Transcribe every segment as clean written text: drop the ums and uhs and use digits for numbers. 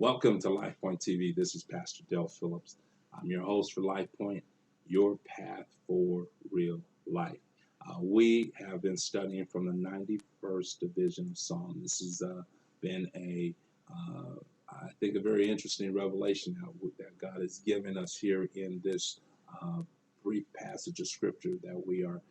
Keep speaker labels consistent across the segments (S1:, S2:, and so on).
S1: Welcome to LifePoint TV. This is Pastor Del Phillips. I'm your host for LifePoint, your path for real life. We have been studying from the 91st division of Psalm. This has been I think, a very interesting revelation that God has given us here in this brief passage of scripture that we are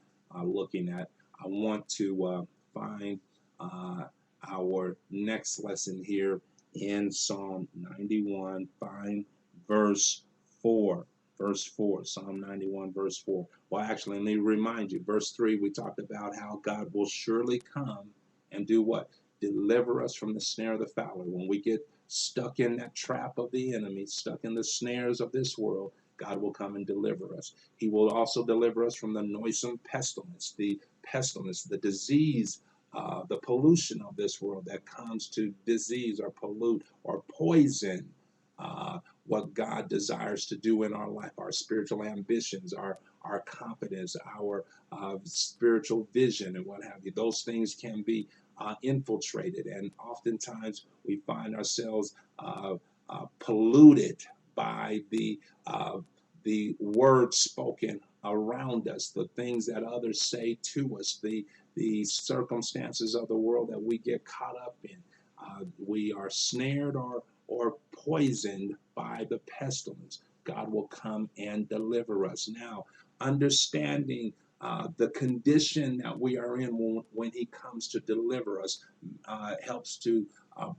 S1: looking at. I want to find our next lesson here in Psalm 91, find verse 4. Verse 4, Psalm 91, verse 4. Well, actually, let me remind you, verse 3, we talked about how God will surely come and do what? Deliver us from the snare of the fowler. When we get stuck in that trap of the enemy, stuck in the snares of this world, God will come and deliver us. He will also deliver us from the noisome pestilence, the disease, the pollution of this world that comes to disease or pollute or poison what God desires to do in our life, our spiritual ambitions, our confidence, our spiritual vision, and what have you. Those things can be infiltrated, and oftentimes we find ourselves polluted by the words spoken around us, the things that others say to us, the circumstances of the world that we get caught up in. We are snared or poisoned by the pestilence. God will come and deliver us. Now, understanding the condition that we are in when He comes to deliver us helps to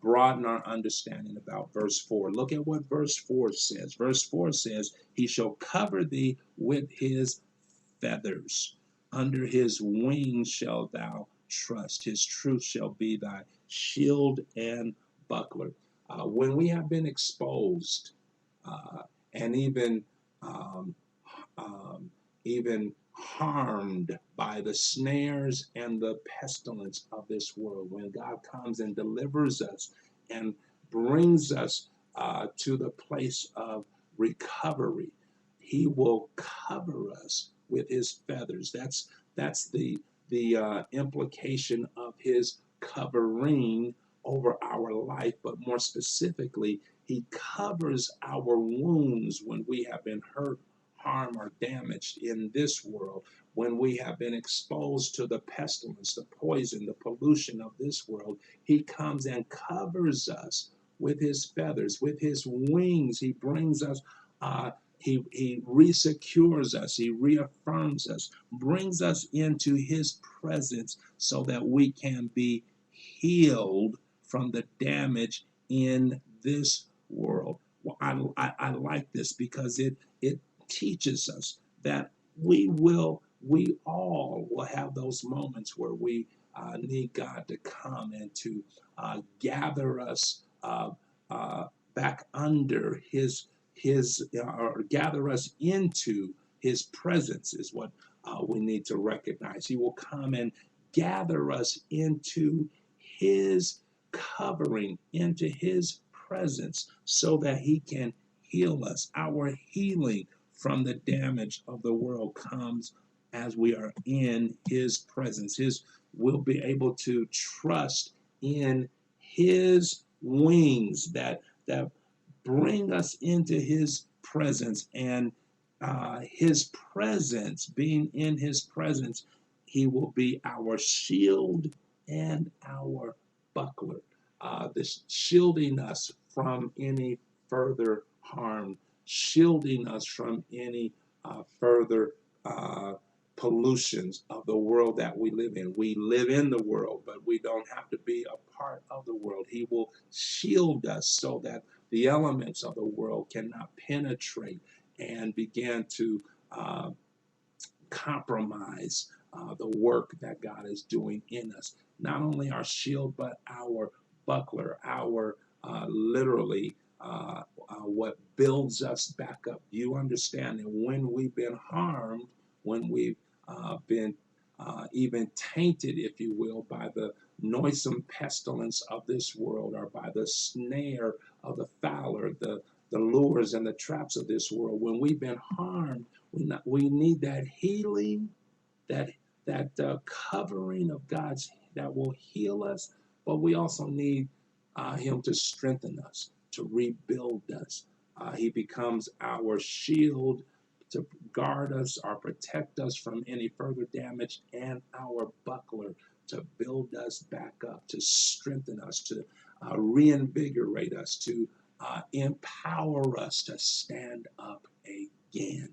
S1: broaden our understanding about verse 4. Look at what verse 4 says. Verse 4 says, He shall cover thee with His feathers. Under His wings shalt thou trust. His truth shall be thy shield and buckler. When we have been exposed and um, even harmed by the snares and the pestilence of this world, when God comes and delivers us and brings us to the place of recovery, He will cover us with His feathers. That's the implication of His covering over our life, but more specifically, He covers our wounds when we have been hurt, harmed, or damaged in this world, when we have been exposed to the pestilence, the poison, the pollution of this world. He comes and covers us with His feathers, with His wings. He brings us, he resecures us, He reaffirms us, brings us into His presence so that we can be healed from the damage in this world. Well, I like this because it teaches us that we all will have those moments where we need God to come and to gather us back under His or gather us into His presence is what we need to recognize. He will come and gather us into His covering, into His presence, so that He can heal us. Our healing from the damage of the world comes as we are in His presence. We'll be able to trust in His wings that bring us into His presence, and His presence, being in His presence, He will be our shield and our buckler, this shielding us from any further harm, shielding us from any further uh, pollutions of the world that we live in. We live in the world, but we don't have to be a part of the world. He will shield us so that the elements of the world cannot penetrate and begin to compromise the work that God is doing in us. Not only our shield, but our buckler, our literally what builds us back up. You understand that when we've been harmed, when we've been even tainted, if you will, by the noisome pestilence of this world, or by the snare of the fowler, the lures and the traps of this world, when we've been harmed, we need that healing, that covering of God's that will heal us, but we also need Him to strengthen us. to rebuild us. He becomes our shield to guard us or protect us from any further damage, and our buckler to build us back up, to strengthen us, to reinvigorate us, to empower us to stand up again.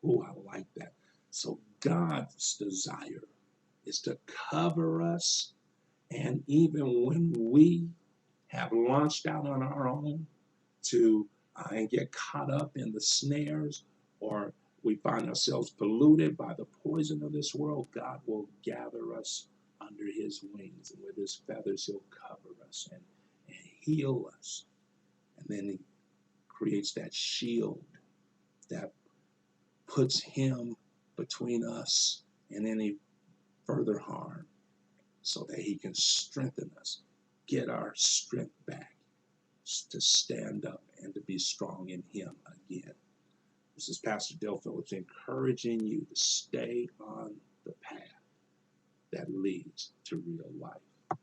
S1: Oh, I like that. So God's desire is to cover us, and even when we have launched out on our own to and get caught up in the snares, or we find ourselves polluted by the poison of this world, God will gather us under his wings, and with his feathers he'll cover us and heal us. And then he creates that shield that puts him between us and any further harm, so that he can strengthen us, get our strength back to stand up and to be strong in him again. This is Pastor Dale Phillips encouraging you to stay on the path that leads to real life.